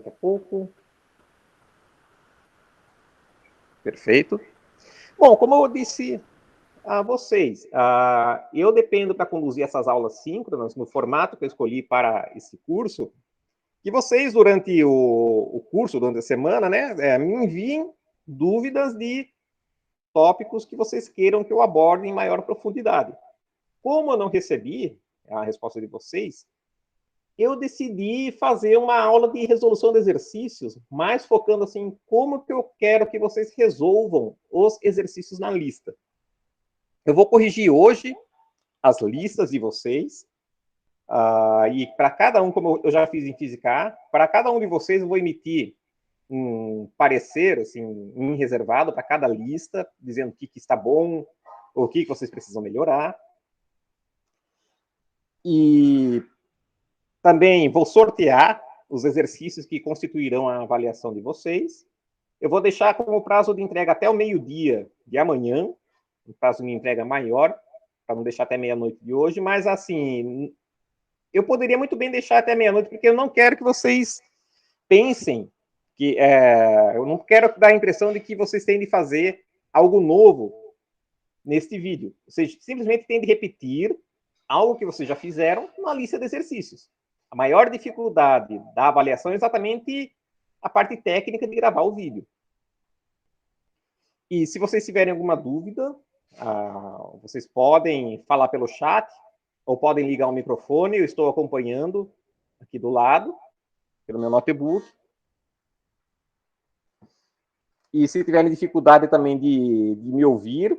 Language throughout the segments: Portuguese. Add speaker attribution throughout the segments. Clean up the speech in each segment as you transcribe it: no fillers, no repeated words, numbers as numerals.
Speaker 1: daqui a pouco. Perfeito. Bom, como eu disse a vocês, eu dependo para conduzir essas aulas síncronas no formato que eu escolhi para esse curso, que vocês, durante o curso, durante a semana, né, me enviem dúvidas de tópicos que vocês queiram que eu aborde em maior profundidade. Como eu não recebi a resposta de vocês, eu decidi fazer uma aula de resolução de exercícios, mais focando assim, como que eu quero que vocês resolvam os exercícios na lista. Eu vou corrigir hoje as listas de vocês, e para cada um, como eu já fiz em Física A, para cada um de vocês eu vou emitir um parecer, assim, em reservado para cada lista, dizendo o que está bom, o que vocês precisam melhorar. E também vou sortear os exercícios que constituirão a avaliação de vocês. Eu vou deixar como prazo de entrega até o meio-dia de amanhã, um prazo de entrega maior, para não deixar até meia-noite de hoje, mas assim, eu poderia muito bem deixar até meia-noite, porque eu não quero que vocês pensem que eu não quero dar a impressão de que vocês têm de fazer algo novo neste vídeo. Vocês simplesmente têm de repetir algo que vocês já fizeram na lista de exercícios. A maior dificuldade da avaliação é exatamente a parte técnica de gravar o vídeo. E se vocês tiverem alguma dúvida, vocês podem falar pelo chat ou podem ligar o microfone. Eu estou acompanhando aqui do lado, pelo meu notebook. E se tiverem dificuldade também de me ouvir,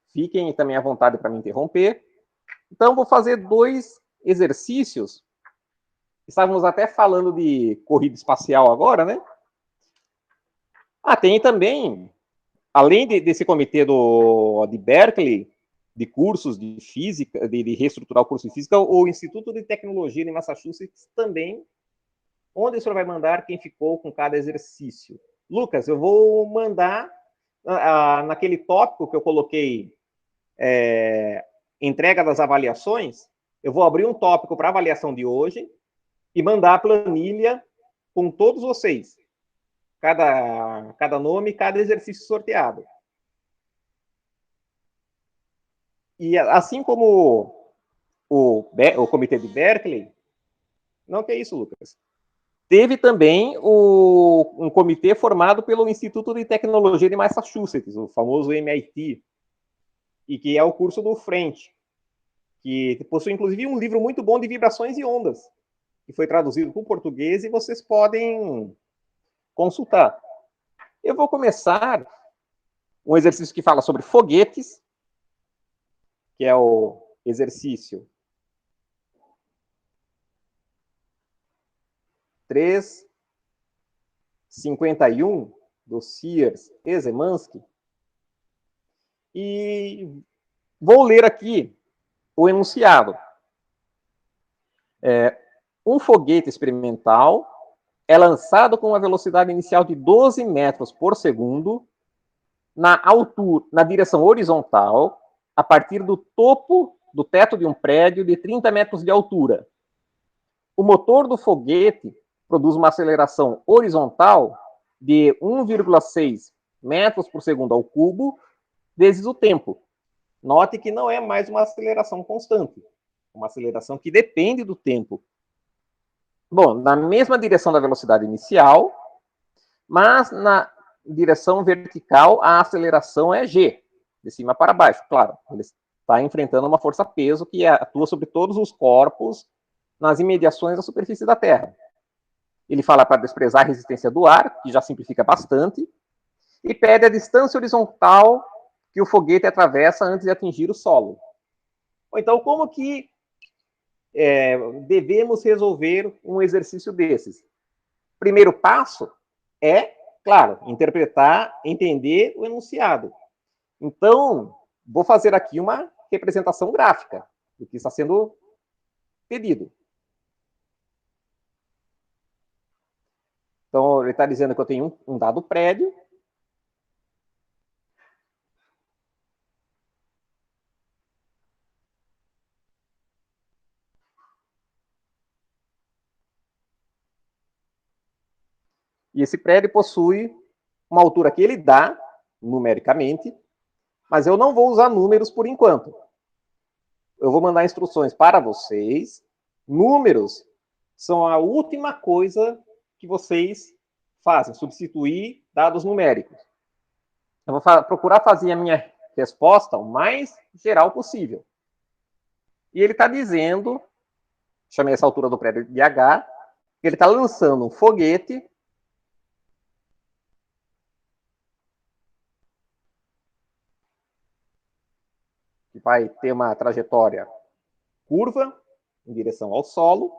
Speaker 1: fiquem também à vontade para me interromper. Então, vou fazer 2 exercícios. Estávamos até falando de corrida espacial agora, né? Tem também, além desse comitê de Berkeley, de cursos de física, de reestruturar o curso de física, o Instituto de Tecnologia de Massachusetts também, onde o senhor vai mandar quem ficou com cada exercício. Lucas, eu vou mandar naquele tópico que eu coloquei, entrega das avaliações, eu vou abrir um tópico para avaliação de hoje e mandar a planilha com todos vocês. Cada nome, cada exercício sorteado. E assim como o comitê de Berkeley, não, que é isso, Lucas? Teve também um comitê formado pelo Instituto de Tecnologia de Massachusetts, o famoso MIT, e que é o curso do French, que possui inclusive um livro muito bom de vibrações e ondas, que foi traduzido para o português e vocês podem consultar. Eu vou começar um exercício que fala sobre foguetes, que é o exercício 351 do Sears e Zemansky. E vou ler aqui o enunciado. Um foguete experimental é lançado com uma velocidade inicial de 12 metros por segundo na direção horizontal, a partir do topo do teto de um prédio de 30 metros de altura. O motor do foguete produz uma aceleração horizontal de 1,6 metros por segundo ao cubo, vezes o tempo. Note que não é mais uma aceleração constante, uma aceleração que depende do tempo. Bom, na mesma direção da velocidade inicial, mas na direção vertical a aceleração é g, de cima para baixo, claro. Ele está enfrentando uma força-peso que atua sobre todos os corpos nas imediações da superfície da Terra. Ele fala para desprezar a resistência do ar, que já simplifica bastante, e pede a distância horizontal que o foguete atravessa antes de atingir o solo. Então, como que devemos resolver um exercício desses? Primeiro passo é, claro, interpretar, entender o enunciado. Então, vou fazer aqui uma representação gráfica do que está sendo pedido. Então, ele está dizendo que eu tenho um dado prédio. E esse prédio possui uma altura que ele dá, numericamente, mas eu não vou usar números por enquanto. Eu vou mandar instruções para vocês. Números são a última coisa que vocês fazem, substituir dados numéricos. Eu vou procurar fazer a minha resposta o mais geral possível. E ele está dizendo, chamei essa altura do prédio de H, que ele está lançando um foguete que vai ter uma trajetória curva em direção ao solo.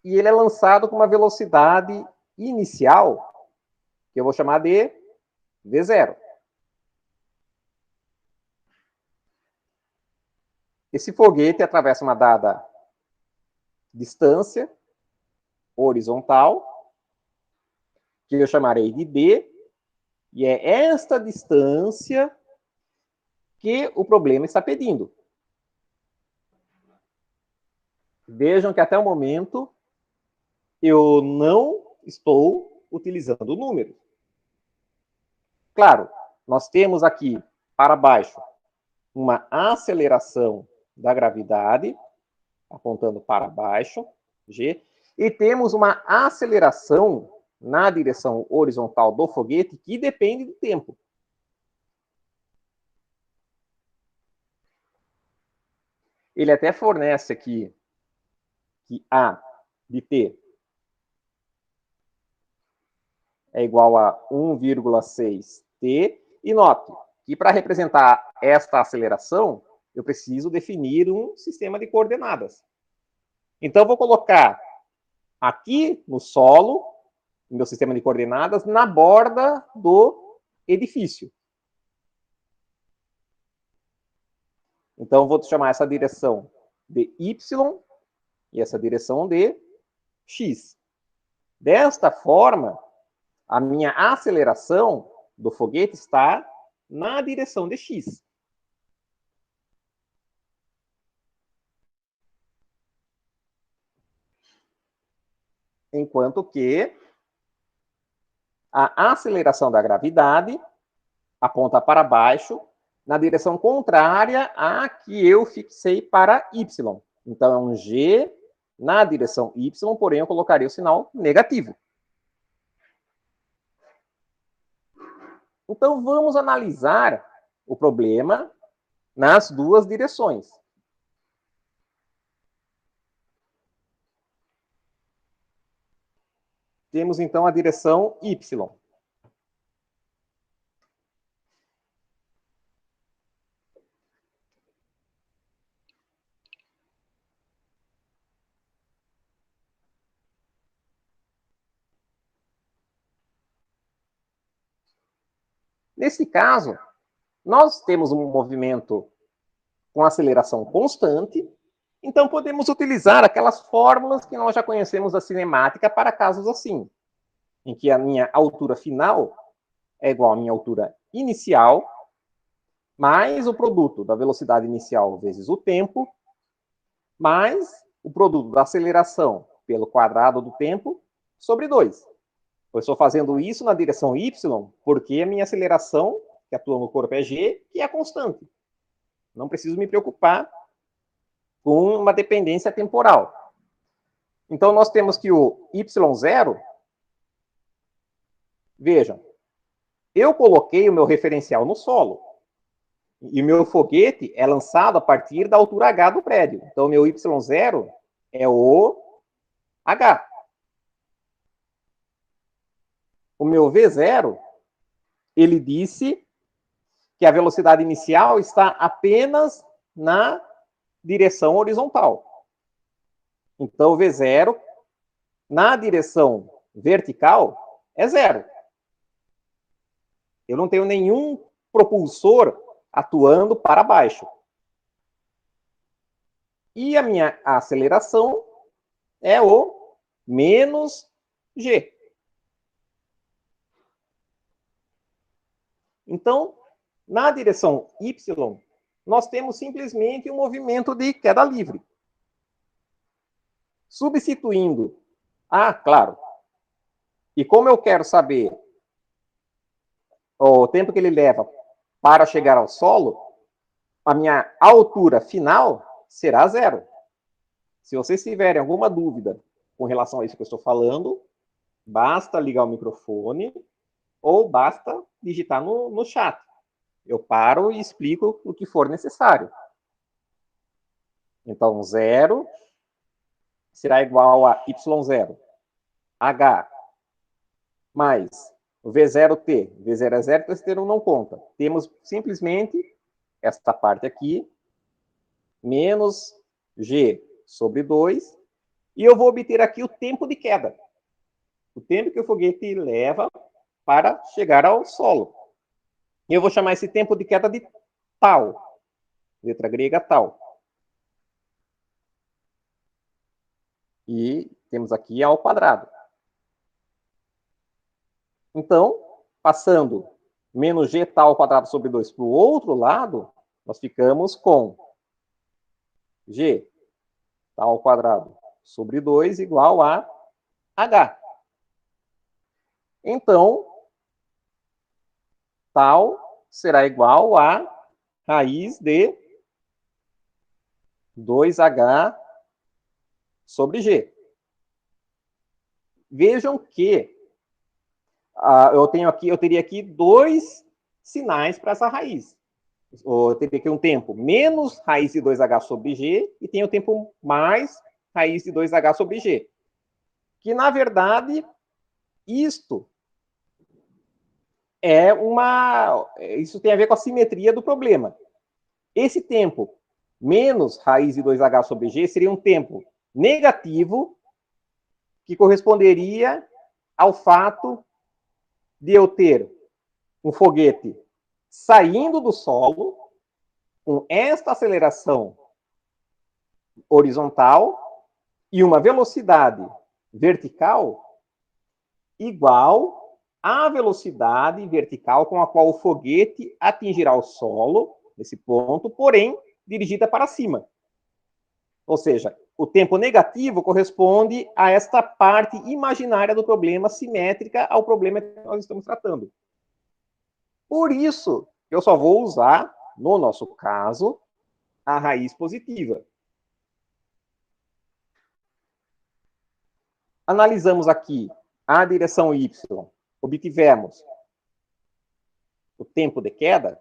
Speaker 1: E ele é lançado com uma velocidade inicial, que eu vou chamar de V0. Esse foguete atravessa uma dada distância horizontal, que eu chamarei de D, e é esta distância que o problema está pedindo. Vejam que até o momento eu não estou utilizando números. Claro, nós temos aqui para baixo uma aceleração da gravidade, apontando para baixo, G, e temos uma aceleração na direção horizontal do foguete que depende do tempo. Ele até fornece aqui que A de t é igual a 1,6t, e note que para representar esta aceleração, eu preciso definir um sistema de coordenadas. Então, eu vou colocar aqui no solo, no meu sistema de coordenadas, na borda do edifício. Então, eu vou chamar essa direção de y e essa direção de x. Desta forma, a minha aceleração do foguete está na direção de x. Enquanto que a aceleração da gravidade aponta para baixo, na direção contrária à que eu fixei para y. Então, é um g na direção y, porém eu colocaria o sinal negativo. Então, vamos analisar o problema nas duas direções. Temos, então, a direção y. Nesse caso, nós temos um movimento com aceleração constante, então podemos utilizar aquelas fórmulas que nós já conhecemos da cinemática para casos assim, em que a minha altura final é igual à minha altura inicial, mais o produto da velocidade inicial vezes o tempo, mais o produto da aceleração pelo quadrado do tempo, sobre 2. Eu estou fazendo isso na direção y, porque a minha aceleração, que atua no corpo, é g, que é constante. Não preciso me preocupar com uma dependência temporal. Então, nós temos que o y0, vejam, eu coloquei o meu referencial no solo, e o meu foguete é lançado a partir da altura h do prédio. Então, o meu y0 é o h. O meu v0, ele disse que a velocidade inicial está apenas na direção horizontal. Então, o v0, na direção vertical, é 0. Eu não tenho nenhum propulsor atuando para baixo. E a minha aceleração é o menos g. Então, na direção y, nós temos simplesmente um movimento de queda livre. Substituindo Ah, claro. E como eu quero saber o tempo que ele leva para chegar ao solo, a minha altura final será zero. Se vocês tiverem alguma dúvida com relação a isso que eu estou falando, basta ligar o microfone ou basta digitar no chat. Eu paro e explico o que for necessário. Então, zero será igual a y0, h, mais o v0t. V0 é zero, então esse termo não conta. Temos simplesmente esta parte aqui, menos g sobre 2, e eu vou obter aqui o tempo de queda. O tempo que o foguete leva para chegar ao solo. E eu vou chamar esse tempo de queda de tau. Letra grega, tau. E temos aqui ao quadrado. Então, passando menos g tau ao quadrado sobre 2 para o outro lado, nós ficamos com g tau ao quadrado sobre 2 igual a h. Então, tau será igual a raiz de 2h sobre g. Vejam que eu teria aqui dois sinais para essa raiz. Eu teria aqui um tempo menos raiz de 2h sobre g e tem o tempo mais raiz de 2h sobre g. Que, na verdade, isto isso tem a ver com a simetria do problema. Esse tempo menos raiz de 2h sobre g seria um tempo negativo que corresponderia ao fato de eu ter um foguete saindo do solo com esta aceleração horizontal e uma velocidade vertical igual à velocidade vertical com a qual o foguete atingirá o solo, nesse ponto, porém dirigida para cima. Ou seja, o tempo negativo corresponde a esta parte imaginária do problema, simétrica ao problema que nós estamos tratando. Por isso, eu só vou usar, no nosso caso, a raiz positiva. Analisamos aqui a direção y, obtivemos o tempo de queda.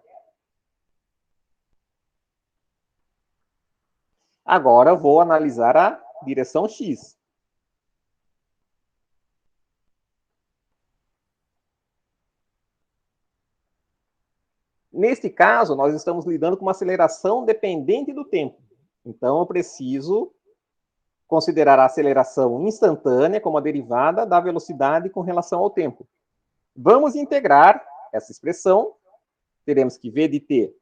Speaker 1: Agora eu vou analisar a direção x. Neste caso, nós estamos lidando com uma aceleração dependente do tempo. Então, eu preciso considerar a aceleração instantânea como a derivada da velocidade com relação ao tempo. Vamos integrar essa expressão. Teremos que v de t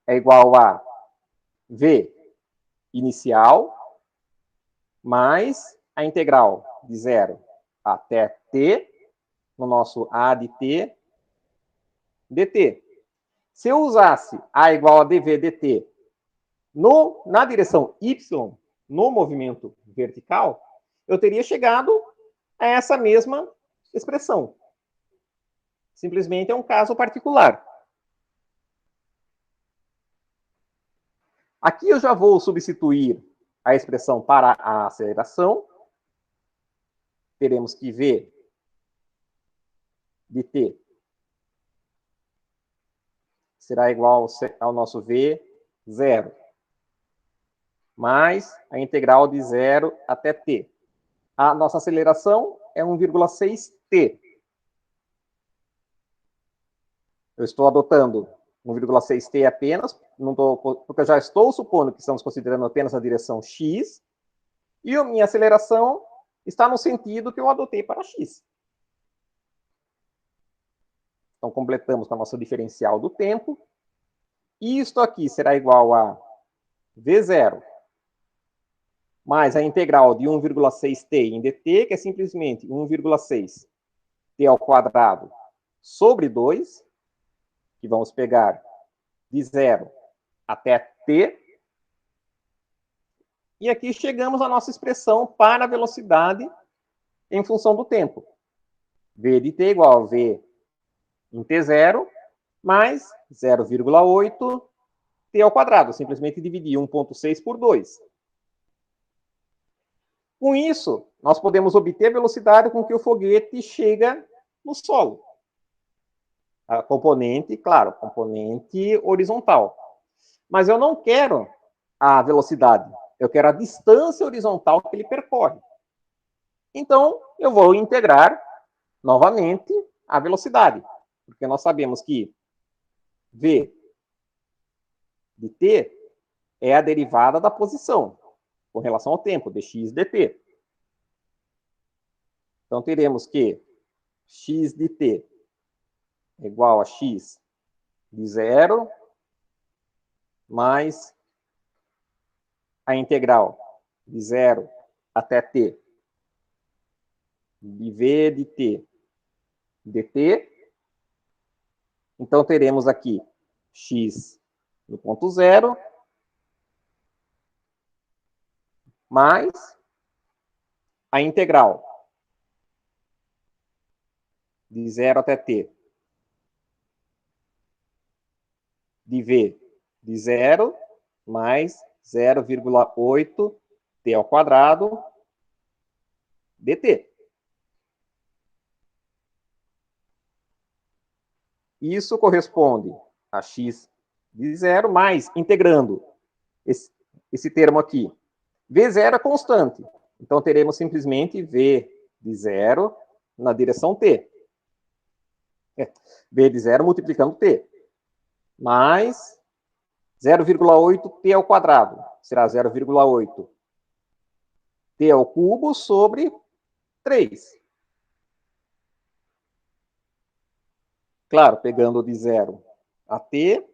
Speaker 1: é igual a v inicial mais a integral de 0 até t, no nosso a de t, dt. Se eu usasse a igual a dv dt na direção y, no movimento vertical, eu teria chegado a essa mesma expressão. Simplesmente é um caso particular. Aqui eu já vou substituir a expressão para a aceleração. Teremos que v de t será igual ao nosso v, 0, mais a integral de 0 até t. A nossa aceleração é 1,6t. Eu estou adotando 1,6t apenas, porque eu já estou supondo que estamos considerando apenas a direção x, e a minha aceleração está no sentido que eu adotei para x. Então, completamos com a nossa diferencial do tempo. Isto aqui será igual a v0 mais a integral de 1,6t em dt, que é simplesmente 1,6t ao quadrado sobre 2, que vamos pegar de 0 até t. E aqui chegamos à nossa expressão para a velocidade em função do tempo. V de t igual a V em t0 mais 0,8 t ao quadrado. Simplesmente dividir 1,6 por 2. Com isso, nós podemos obter a velocidade com que o foguete chega no solo. A componente, claro, componente horizontal. Mas eu não quero a velocidade, eu quero a distância horizontal que ele percorre. Então, eu vou integrar novamente a velocidade, porque nós sabemos que v de t é a derivada da posição com relação ao tempo, dx dt. Então, teremos que x de t é igual a x de 0 mais a integral de 0 até t de v de t dt. Então, teremos aqui x no ponto 0 mais a integral de 0 até t de v de 0 mais 0,8 t ao quadrado dt. Isso corresponde a x de 0 mais, integrando esse termo aqui. V0 é constante. Então, teremos simplesmente V de 0 na direção t. V de 0 multiplicando t. Mais 0,8 t ao quadrado. Será 0,8 t ao cubo sobre 3. Claro, pegando de 0 a t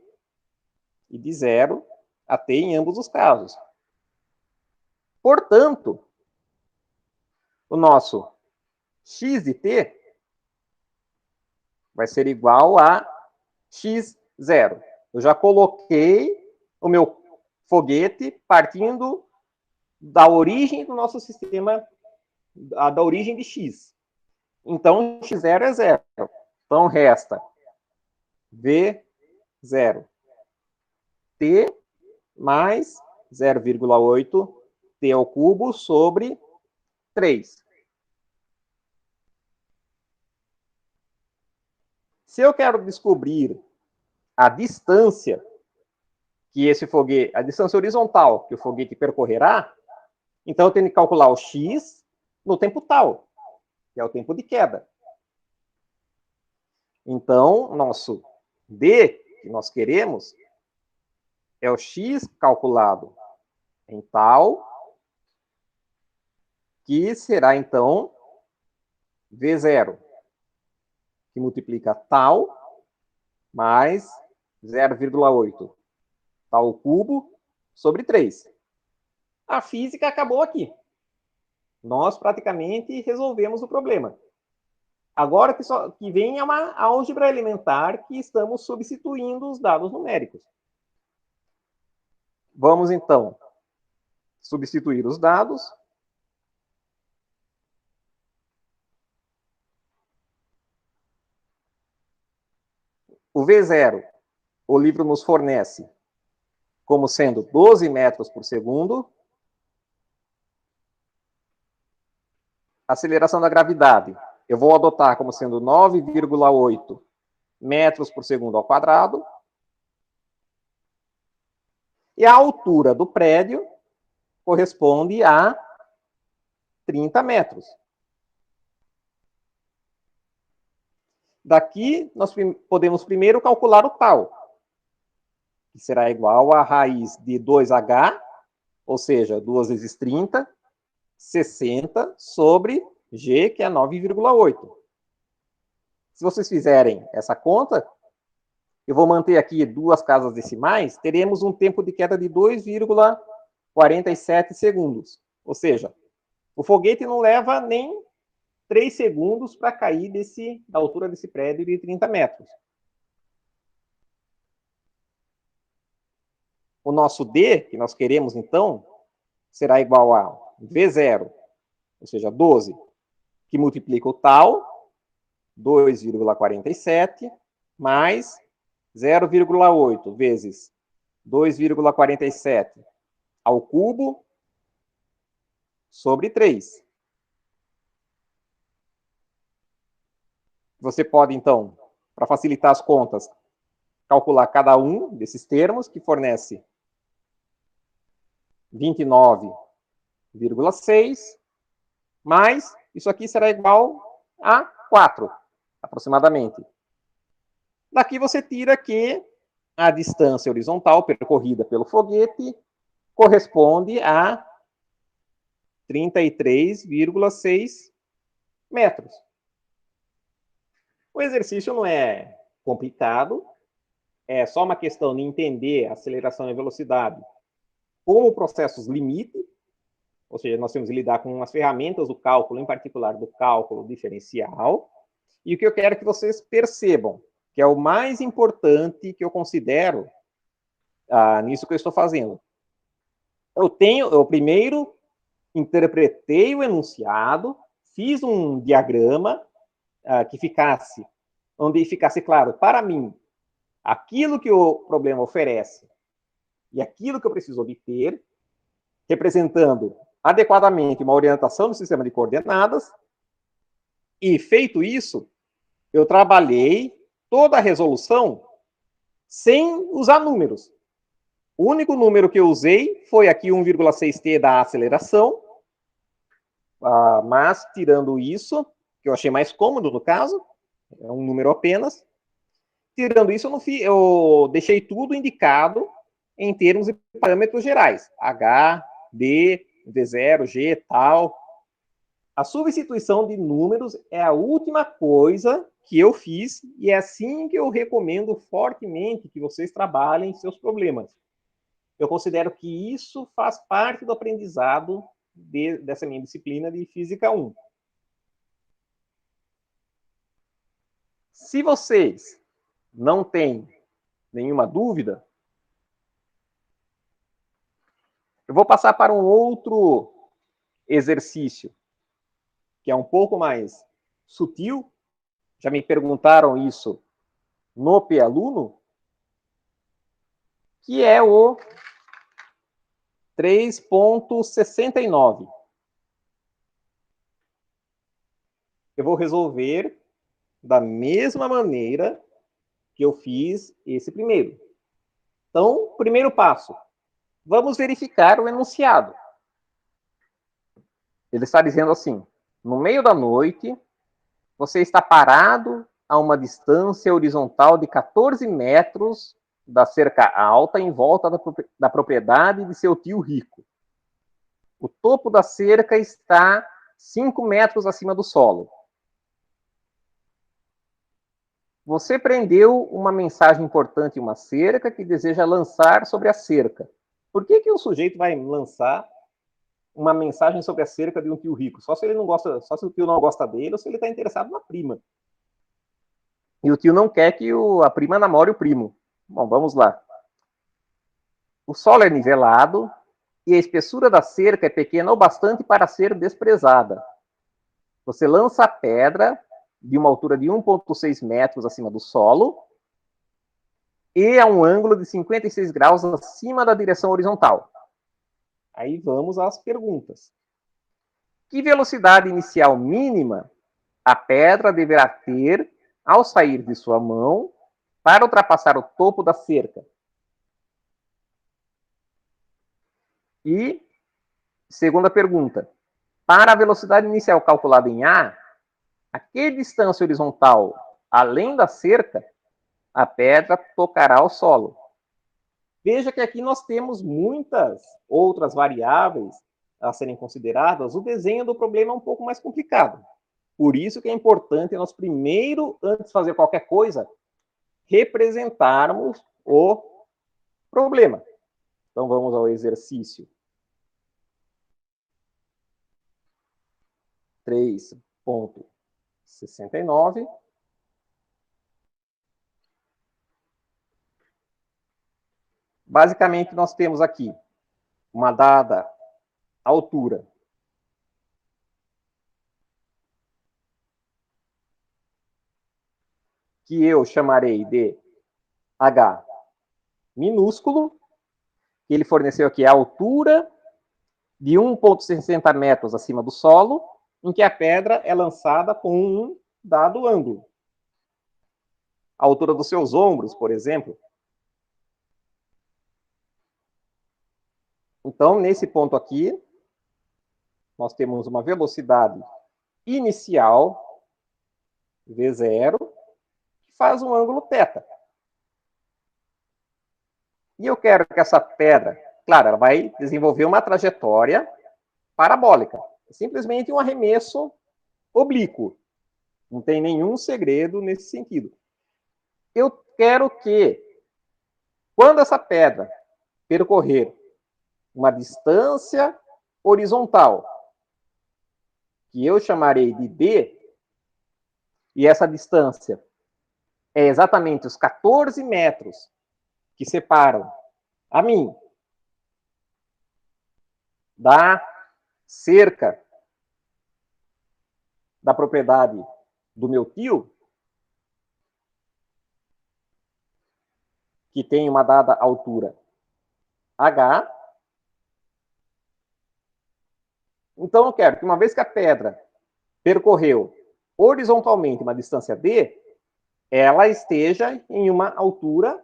Speaker 1: e de 0 a t em ambos os casos. Portanto, o nosso x de t vai ser igual a x0. Eu já coloquei o meu foguete partindo da origem do nosso sistema, da origem de x. Então, x0 é 0. Então, resta v0 t mais 0,8 t ao cubo sobre 3. Se eu quero descobrir a distância que esse foguete, a distância horizontal que o foguete percorrerá, então eu tenho que calcular o x no tempo tal, que é o tempo de queda. Então, nosso d, que nós queremos, é o x calculado em tal, que será, então, v0, que multiplica tal mais 0,8 tal ao cubo sobre 3. A física acabou aqui. Nós praticamente resolvemos o problema. Agora que vem é uma álgebra elementar que estamos substituindo os dados numéricos. Vamos, então, substituir os dados. O V0, o livro nos fornece como sendo 12 metros por segundo. A aceleração da gravidade, eu vou adotar como sendo 9,8 metros por segundo ao quadrado. E a altura do prédio corresponde a 30 metros. Daqui, nós podemos primeiro calcular o tal, que será igual a raiz de 2h, ou seja, 2 vezes 30, 60 sobre g, que é 9,8. Se vocês fizerem essa conta, eu vou manter aqui duas casas decimais, teremos um tempo de queda de 2,47 segundos. Ou seja, o foguete não leva nem 3 segundos para cair da altura desse prédio de 30 metros. O nosso D, que nós queremos, então, será igual a V0, ou seja, 12, que multiplica o tal, 2,47, mais 0,8 vezes 2,47 ao cubo sobre 3. Você pode, então, para facilitar as contas, calcular cada um desses termos, que fornece 29,6, mais isso aqui será igual a 4, aproximadamente. Daqui você tira que a distância horizontal percorrida pelo foguete corresponde a 33,6 metros. O exercício não é complicado, é só uma questão de entender a aceleração e velocidade como processos limite, ou seja, nós temos que lidar com as ferramentas do cálculo, em particular do cálculo diferencial. E o que eu quero que vocês percebam, que é o mais importante que eu considero nisso que eu estou fazendo. Eu primeiro interpretei o enunciado, fiz um diagrama que ficasse, onde ficasse claro para mim aquilo que o problema oferece e aquilo que eu preciso obter, representando adequadamente uma orientação do sistema de coordenadas. E feito isso, eu trabalhei toda a resolução sem usar números. O único número que eu usei foi aqui 1,6t da aceleração, mas tirando isso, que eu achei mais cômodo no caso, é um número apenas, tirando isso, eu deixei tudo indicado em termos de parâmetros gerais, H, D, V0, G, tal. A substituição de números é a última coisa que eu fiz e é assim que eu recomendo fortemente que vocês trabalhem seus problemas. Eu considero que isso faz parte do aprendizado dessa minha disciplina de Física 1. Se vocês não têm nenhuma dúvida, eu vou passar para um outro exercício, que é um pouco mais sutil. Já me perguntaram isso no P-Aluno, que é o 3.69. Eu vou resolver da mesma maneira que eu fiz esse primeiro. Então, primeiro passo, vamos verificar o enunciado. Ele está dizendo assim: no meio da noite, você está parado a uma distância horizontal de 14 metros da cerca alta em volta da propriedade de seu tio rico. O topo da cerca está 5 metros acima do solo. Você prendeu uma mensagem importante em uma cerca que deseja lançar sobre a cerca. Por que o sujeito vai lançar uma mensagem sobre a cerca de um tio rico? Só se ele não gosta, só se o tio não gosta dele ou se ele está interessado na prima. E o tio não quer que a prima namore o primo. Bom, vamos lá. O solo é nivelado e a espessura da cerca é pequena o bastante para ser desprezada. Você lança a pedra de uma altura de 1,6 metros acima do solo e a um ângulo de 56 graus acima da direção horizontal. Aí vamos às perguntas. Que velocidade inicial mínima a pedra deverá ter ao sair de sua mão para ultrapassar o topo da cerca? E, segunda pergunta, para a velocidade inicial calculada em A que distância horizontal além da cerca a pedra tocará o solo? Veja que aqui nós temos muitas outras variáveis a serem consideradas. O desenho do problema é um pouco mais complicado. Por isso que é importante nós primeiro, antes de fazer qualquer coisa, representarmos o problema. Então vamos ao exercício 3.69. Basicamente, nós temos aqui uma dada altura que eu chamarei de H minúsculo, que ele forneceu aqui a altura de 1,60 metros acima do solo, em que a pedra é lançada com um dado ângulo. A altura dos seus ombros, por exemplo. Então, nesse ponto aqui, nós temos uma velocidade inicial, V0, que faz um ângulo θ. E eu quero que essa pedra, claro, ela vai desenvolver uma trajetória parabólica. É simplesmente um arremesso oblíquo. Não tem nenhum segredo nesse sentido. Eu quero que, quando essa pedra percorrer uma distância horizontal, que eu chamarei de D, e essa distância é exatamente os 14 metros que separam a mim da cerca da propriedade do meu tio, que tem uma dada altura H. Então, eu quero que, uma vez que a pedra percorreu horizontalmente uma distância D, ela esteja em uma altura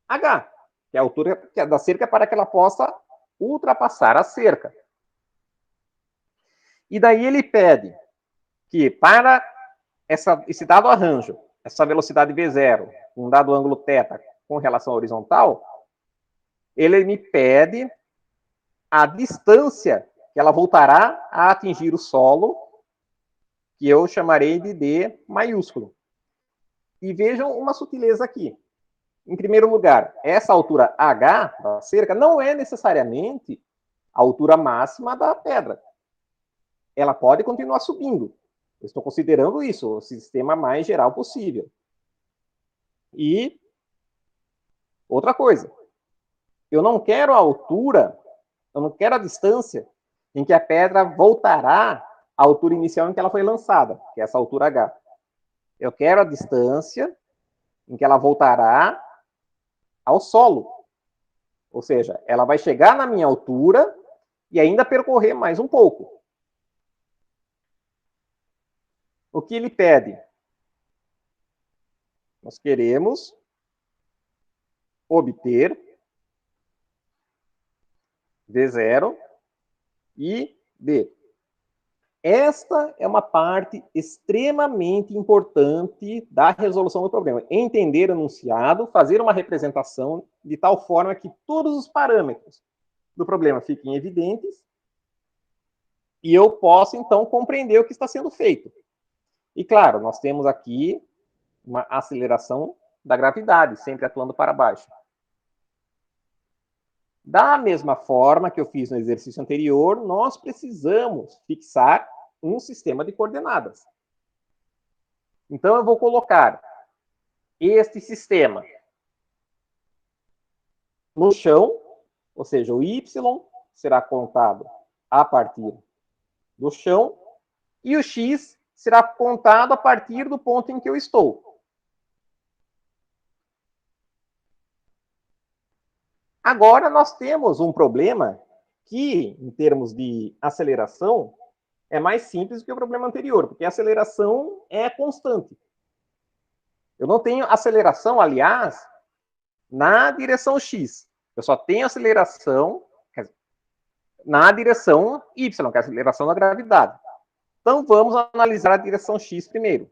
Speaker 1: H, que é a altura da cerca para que ela possa ultrapassar a cerca. E daí ele pede que, para esse dado arranjo, essa velocidade V0, um dado ângulo θ com relação à horizontal, ele me pede a distância que ela voltará a atingir o solo, que eu chamarei de D maiúsculo. E vejam uma sutileza aqui. Em primeiro lugar, essa altura H da cerca não é necessariamente a altura máxima da pedra. Ela pode continuar subindo. Eu estou considerando isso, o sistema mais geral possível. E outra coisa, eu não quero a altura, eu não quero a distância em que a pedra voltará à altura inicial em que ela foi lançada, que é essa altura H. Eu quero a distância em que ela voltará ao solo. Ou seja, ela vai chegar na minha altura e ainda percorrer mais um pouco. O que ele pede? Nós queremos obter V0 e D. Esta é uma parte extremamente importante da resolução do problema. Entender o enunciado, fazer uma representação de tal forma que todos os parâmetros do problema fiquem evidentes e eu possa, então, compreender o que está sendo feito. E, claro, nós temos aqui uma aceleração da gravidade, sempre atuando para baixo. Da mesma forma que eu fiz no exercício anterior, nós precisamos fixar um sistema de coordenadas. Então, eu vou colocar este sistema no chão, ou seja, o y será contado a partir do chão, e o x será contado a partir do ponto em que eu estou. Agora, nós temos um problema que, em termos de aceleração, é mais simples do que o problema anterior, porque a aceleração é constante. Eu não tenho aceleração, aliás, na direção x. Eu só tenho aceleração na direção y, que é a aceleração da gravidade. Então, vamos analisar a direção x primeiro.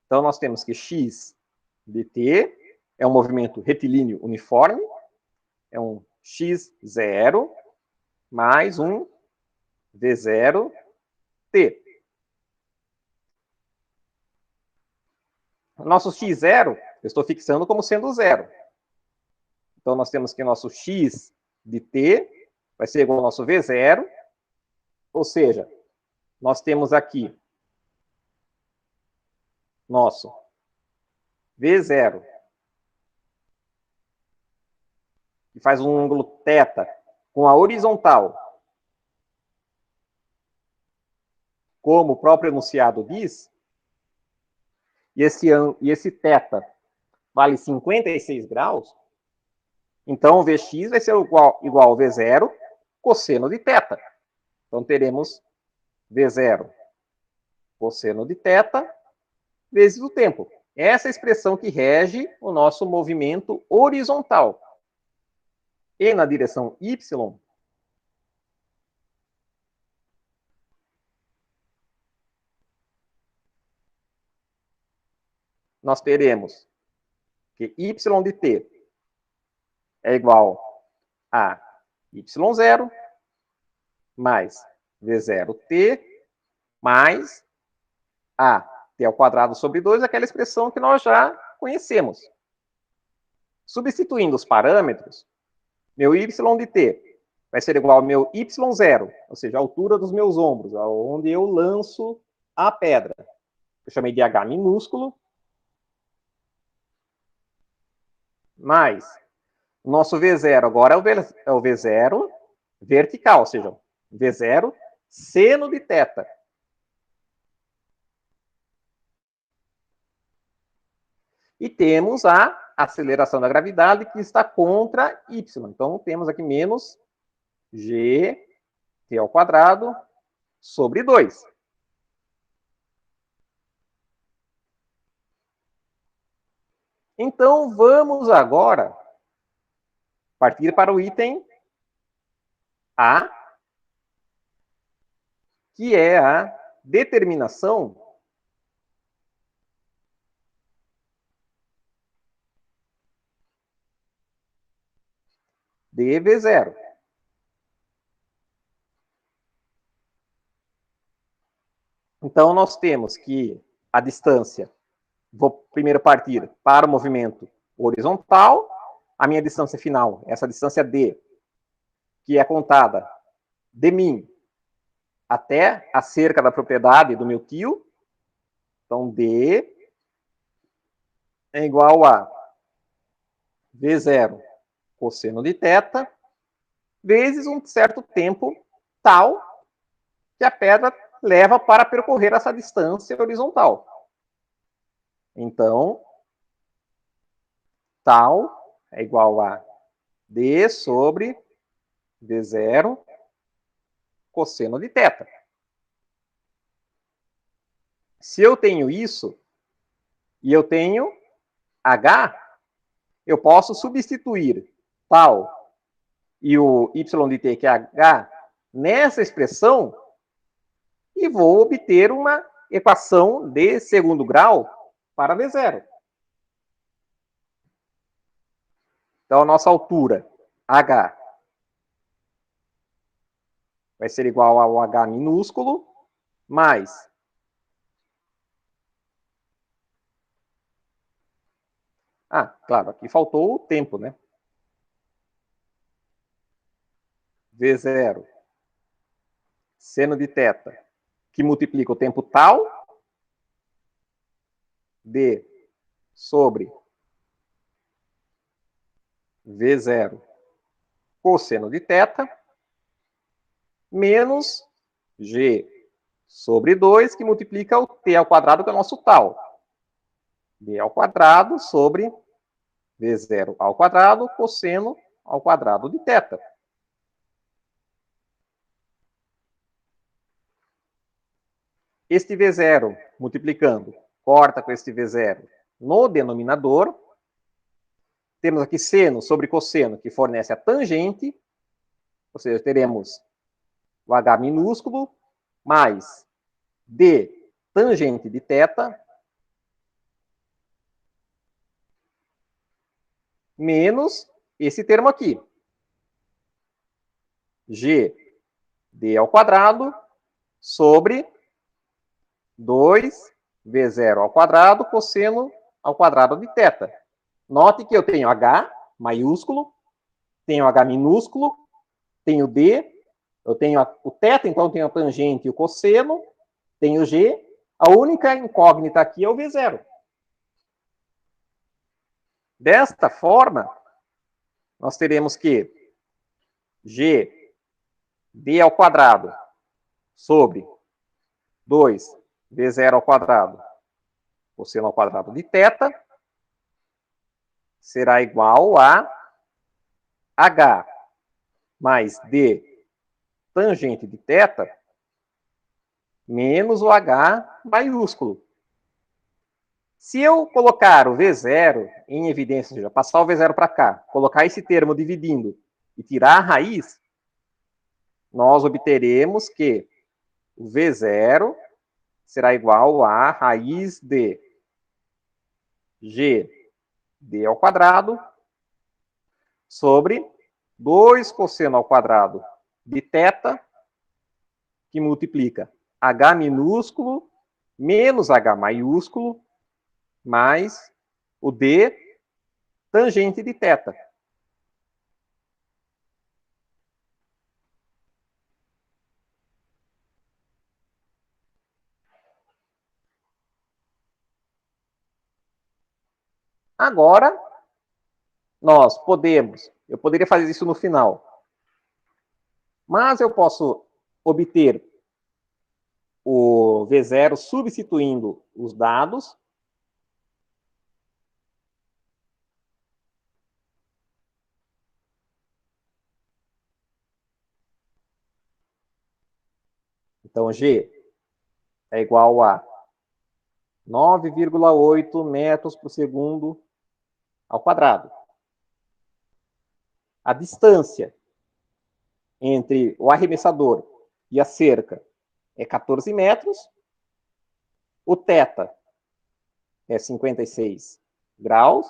Speaker 1: Então, nós temos que x dt é um movimento retilíneo uniforme, é um x0 mais um v0t. O nosso x0, eu estou fixando como sendo zero. Então, nós temos que nosso x de t vai ser igual ao nosso v0, ou seja, nós temos aqui nosso V0, que faz um ângulo θ com a horizontal, como o próprio enunciado diz, e esse θ vale 56 graus, então o Vx vai ser igual ao V0 cosseno de θ. Então teremos V0 cosseno de θ vezes o tempo. Essa é a expressão que rege o nosso movimento horizontal. E na direção y, nós teremos que y de t é igual a y0 mais v0t mais a t ao quadrado sobre 2, aquela expressão que nós já conhecemos. Substituindo os parâmetros, meu y de t vai ser igual ao meu y0, ou seja, a altura dos meus ombros, onde eu lanço a pedra. Eu chamei de h minúsculo, mais nosso V0 agora é o V0 vertical, ou seja, V0 seno de θ. E temos a aceleração da gravidade que está contra y. Então, temos aqui menos g t ao quadrado sobre 2. Então, vamos agora partir para o item A, que é a determinação de V0. Então, nós temos que a distância, vou primeiro partir para o movimento horizontal, a minha distância final, essa distância D, que é contada de mim até a cerca da propriedade do meu tio. Então, D é igual a V0 cosseno de θ vezes um certo tempo tal que a pedra leva para percorrer essa distância horizontal. Então, tal é igual a D sobre V0 cosseno de θ. Se eu tenho isso, e eu tenho H, eu posso substituir tal e o y de t, que é H, nessa expressão, e vou obter uma equação de segundo grau para V0. Então, a nossa altura, H, vai ser igual ao H minúsculo, mais claro, aqui faltou o tempo, né? V0 seno de θ, que multiplica o tempo tal, D sobre V0 cosseno de θ, menos G sobre 2, que multiplica o t ao quadrado, que é o nosso tal. D ao quadrado sobre V0 ao quadrado, cosseno ao quadrado de θ. Este V0 multiplicando, corta com este V0 no denominador. Temos aqui seno sobre cosseno, que fornece a tangente, ou seja, teremos o H minúsculo, mais D tangente de θ, menos esse termo aqui, G D ao quadrado sobre 2 V0 ao quadrado cosseno ao quadrado de θ. Note que eu tenho H maiúsculo, tenho H minúsculo, tenho D, eu tenho o θ, então eu tenho a tangente e o cosseno, tenho G, a única incógnita aqui é o V0. Desta forma, nós teremos que G d ao quadrado sobre 2 V0 ao quadrado cosseno ao quadrado de θ será igual a H mais D tangente de θ menos o H maiúsculo. Se eu colocar o V0 em evidência, ou seja, passar o V0 para cá, colocar esse termo dividindo e tirar a raiz, nós obteremos que o V0 será igual a raiz de G d ao quadrado sobre 2 cosseno ao quadrado de θ, que multiplica H minúsculo menos H maiúsculo mais o D tangente de θ. Agora, eu poderia fazer isso no final, mas eu posso obter o V0 substituindo os dados. Então, G é igual a 9,8 metros por segundo ao quadrado. A distância entre o arremessador e a cerca é 14 metros. O θ é 56 graus.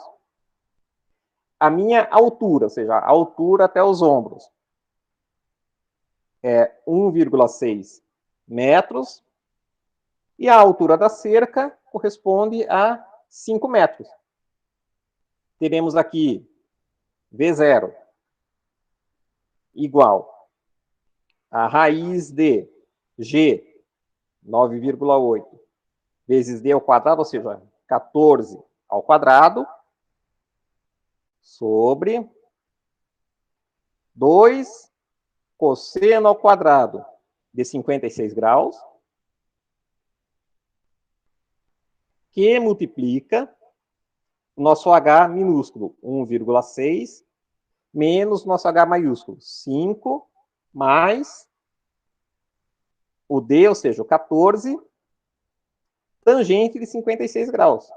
Speaker 1: A minha altura, ou seja, a altura até os ombros, é 1,6 metros. E a altura da cerca corresponde a 5 metros. Teremos aqui V0 igual a raiz de G, 9,8, vezes D ao quadrado, ou seja, 14 ao quadrado, sobre 2 cosseno ao quadrado de 56 graus, que multiplica o nosso H minúsculo, 1,6, menos nosso H maiúsculo, 5, mais o D, ou seja, o 14, tangente de 56 graus.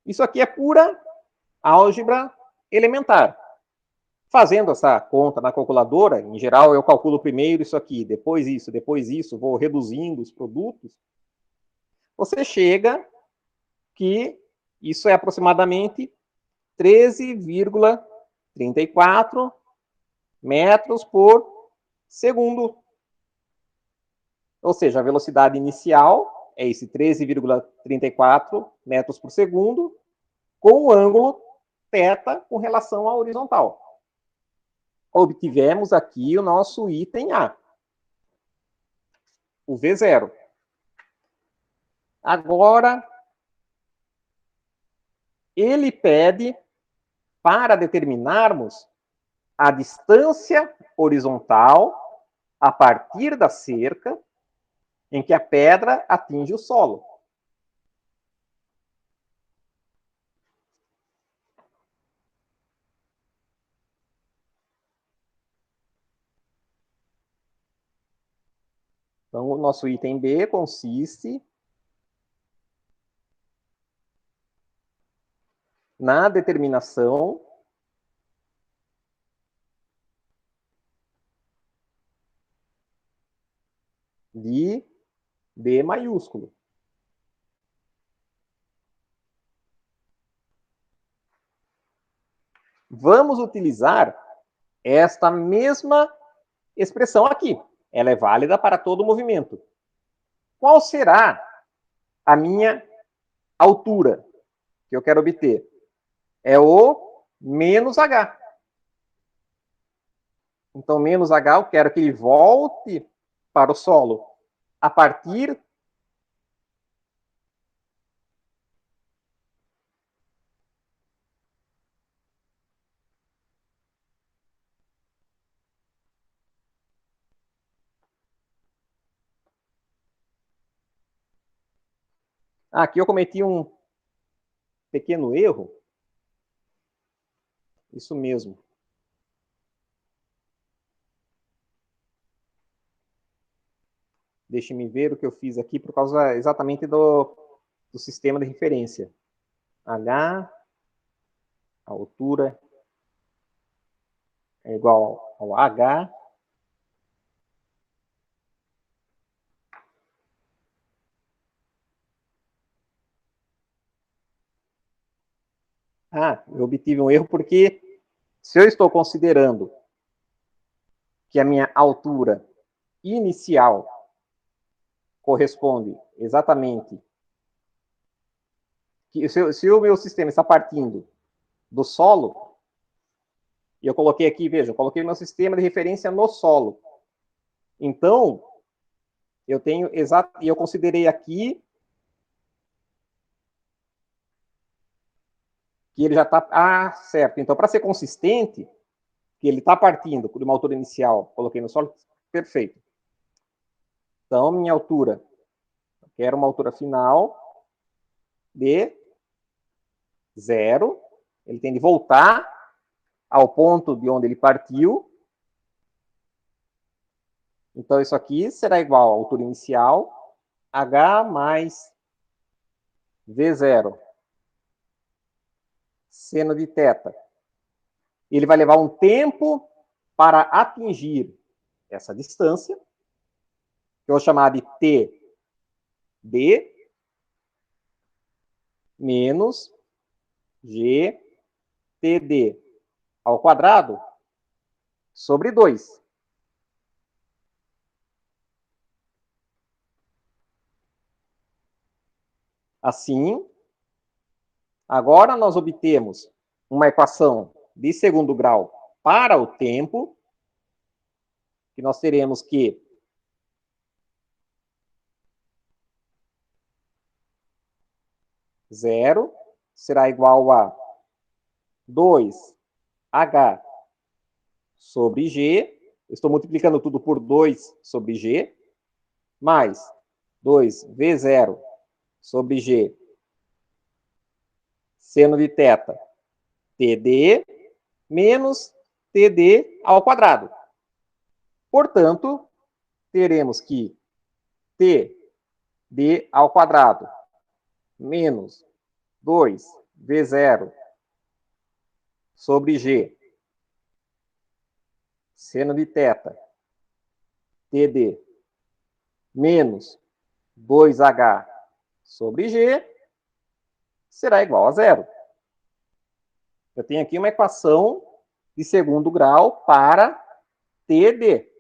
Speaker 1: Isso aqui é pura álgebra elementar. Fazendo essa conta na calculadora, em geral eu calculo primeiro isso aqui, depois isso, vou reduzindo os produtos, você chega que isso é aproximadamente 13,34 metros por segundo. Ou seja, a velocidade inicial é esse 13,34 metros por segundo, com o ângulo θ com relação à horizontal. Obtivemos aqui o nosso item A, o V0. Agora, ele pede para determinarmos a distância horizontal a partir da cerca em que a pedra atinge o solo. Então, o nosso item B consiste na determinação de D maiúsculo. Vamos utilizar esta mesma expressão aqui. Ela é válida para todo o movimento. Qual será a minha altura que eu quero obter? É o menos H. Então, menos H, eu quero que ele volte para o solo a partir aqui eu cometi um pequeno erro. Isso mesmo. Deixe-me ver o que eu fiz aqui por causa exatamente do sistema de referência. H, a altura é igual ao H. Eu obtive um erro porque se eu estou considerando que a minha altura inicial corresponde exatamente que se o meu sistema está partindo do solo, e eu coloquei aqui, veja, eu coloquei meu sistema de referência no solo. Então, eu tenho e eu considerei aqui que ele já está certo. Então, para ser consistente, que ele está partindo de uma altura inicial, coloquei no solo, perfeito. Então, minha altura, eu quero uma altura final de 0. Ele tem de voltar ao ponto de onde ele partiu. Então, isso aqui será igual à altura inicial, H mais V0, seno de θ. Ele vai levar um tempo para atingir essa distância, que eu vou chamar de TD menos GTD ao quadrado sobre 2. Assim, agora nós obtemos uma equação de segundo grau para o tempo, que nós teremos que zero será igual a 2H sobre G, estou multiplicando tudo por 2 sobre G, mais 2V0 sobre G, seno de θ, TD, menos TD ao quadrado. Portanto, teremos que TD ao quadrado menos 2V0 sobre G, seno de θ, TD, menos 2H sobre G, será igual a 0. Eu tenho aqui uma equação de segundo grau para TD.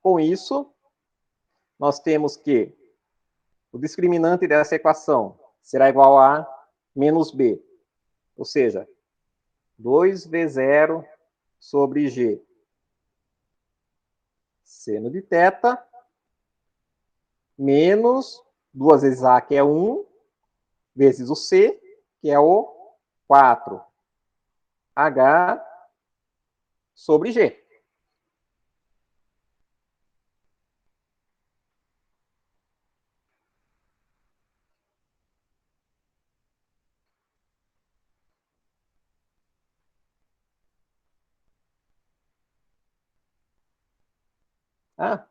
Speaker 1: Com isso, nós temos que o discriminante dessa equação será igual a menos B, ou seja, 2V0 sobre G, seno de θ, menos 2 vezes A, que é 1, vezes o C, que é o 4H sobre G.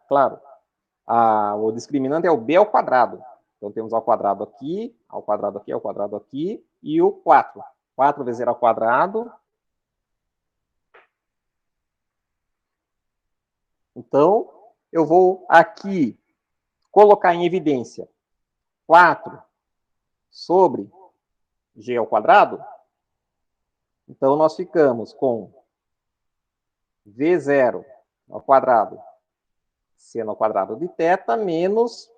Speaker 1: Claro. O discriminante é o B ao quadrado. Então, temos ao quadrado aqui, ao quadrado aqui, ao quadrado aqui, e o 4. 4 vezes ao quadrado. Então, eu vou aqui colocar em evidência 4 sobre G ao quadrado. Então, nós ficamos com V0 ao quadrado, seno ao quadrado de θ, menos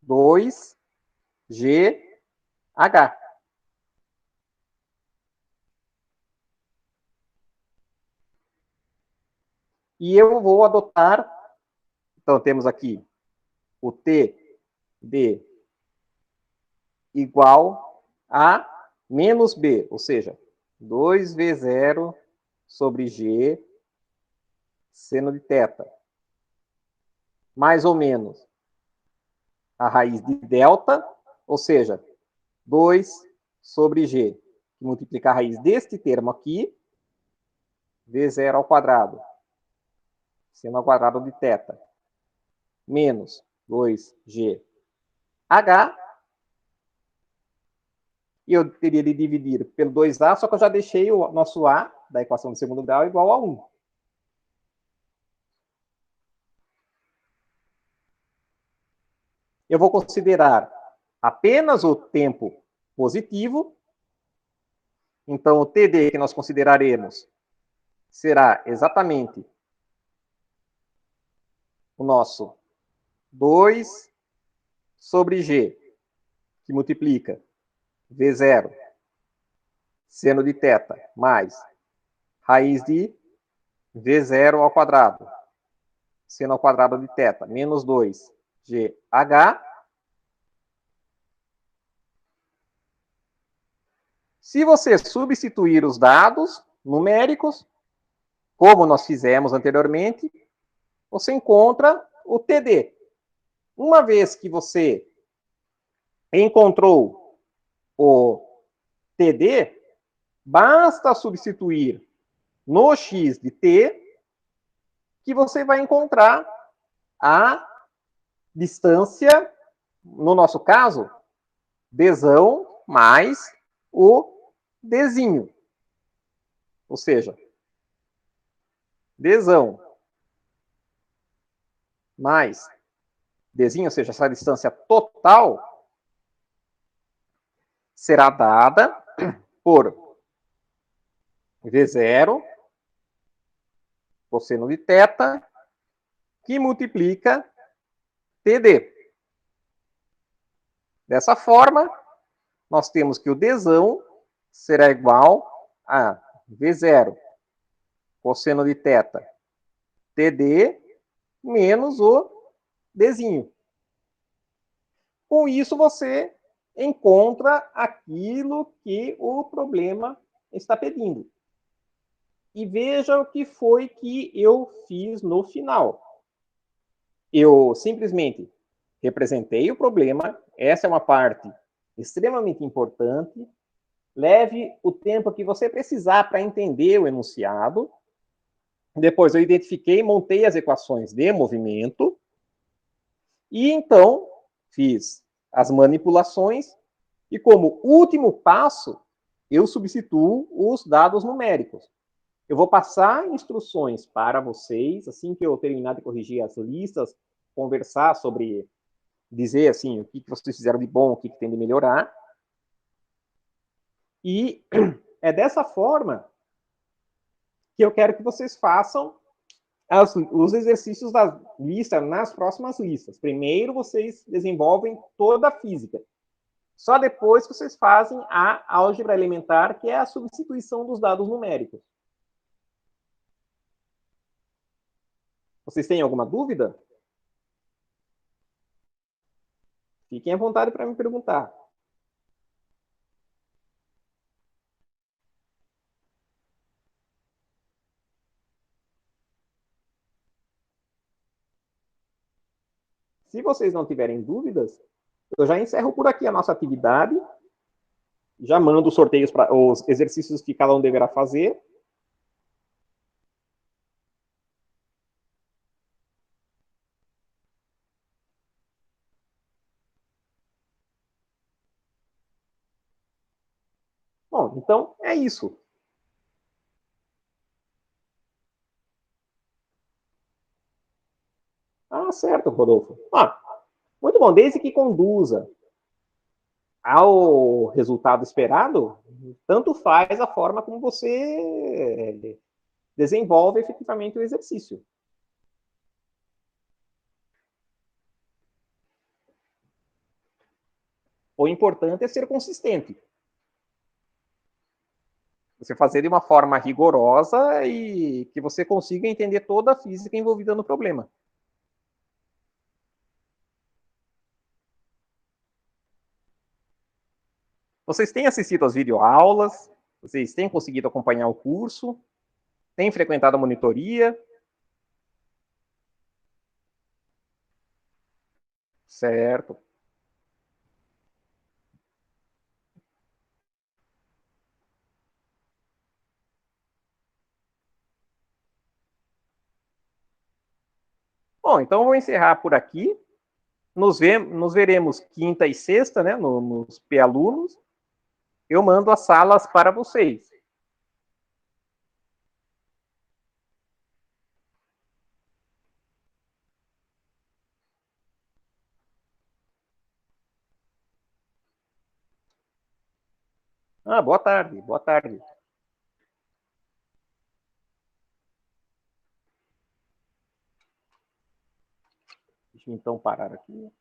Speaker 1: 2GH. E eu vou adotar, então temos aqui o TD igual a menos B, ou seja, 2V0 sobre G seno de θ, mais ou menos a raiz de delta, ou seja, 2 sobre G, que multiplica a raiz deste termo aqui, V0 ao quadrado, seno ao quadrado de θ, menos 2GH, e eu teria de dividir pelo 2A, só que eu já deixei o nosso A da equação de segundo grau igual a 1. Eu vou considerar apenas o tempo positivo. Então, o TD que nós consideraremos será exatamente o nosso 2 sobre G, que multiplica V0, seno de θ, mais raiz de V0 ao quadrado, seno ao quadrado de θ, menos 2GH. Se você substituir os dados numéricos, como nós fizemos anteriormente, você encontra o TD. Uma vez que você encontrou o TD, basta substituir no x de t, que você vai encontrar a distância, no nosso caso, dzão mais o dzinho. Ou seja, dzão mais dzinho, ou seja, essa distância total, será dada por V0, cosseno de θ, que multiplica TD. Dessa forma, nós temos que o dzão será igual a V0, cosseno de θ, TD, menos o dzinho. Com isso, você encontra aquilo que o problema está pedindo. E veja o que foi que eu fiz no final. Eu simplesmente representei o problema. Essa é uma parte extremamente importante. Leve o tempo que você precisar para entender o enunciado. Depois eu identifiquei, montei as equações de movimento. E então fiz as manipulações. E como último passo, eu substituo os dados numéricos. Eu vou passar instruções para vocês, assim que eu terminar de corrigir as listas, conversar sobre, dizer assim, o que vocês fizeram de bom, o que tem de melhorar. E é dessa forma que eu quero que vocês façam os exercícios da lista nas próximas listas. Primeiro, vocês desenvolvem toda a física. Só depois vocês fazem a álgebra elementar, que é a substituição dos dados numéricos. Vocês têm alguma dúvida? Fiquem à vontade para me perguntar. Se vocês não tiverem dúvidas, eu já encerro por aqui a nossa atividade. Já mando os sorteios para os exercícios que cada um deverá fazer. Bom, então é isso. Ah, certo, Rodolfo. Ah, muito bom. Desde que conduza ao resultado esperado, tanto faz a forma como você desenvolve efetivamente o exercício. O importante é ser consistente. Você fazer de uma forma rigorosa e que você consiga entender toda a física envolvida no problema. Vocês têm assistido às videoaulas? Vocês têm conseguido acompanhar o curso? Têm frequentado a monitoria? Certo. Bom, então eu vou encerrar por aqui. Nos veremos quinta e sexta, né, nos P-alunos. Eu mando as salas para vocês. Ah, boa tarde, boa tarde. Deixa eu então parar aqui.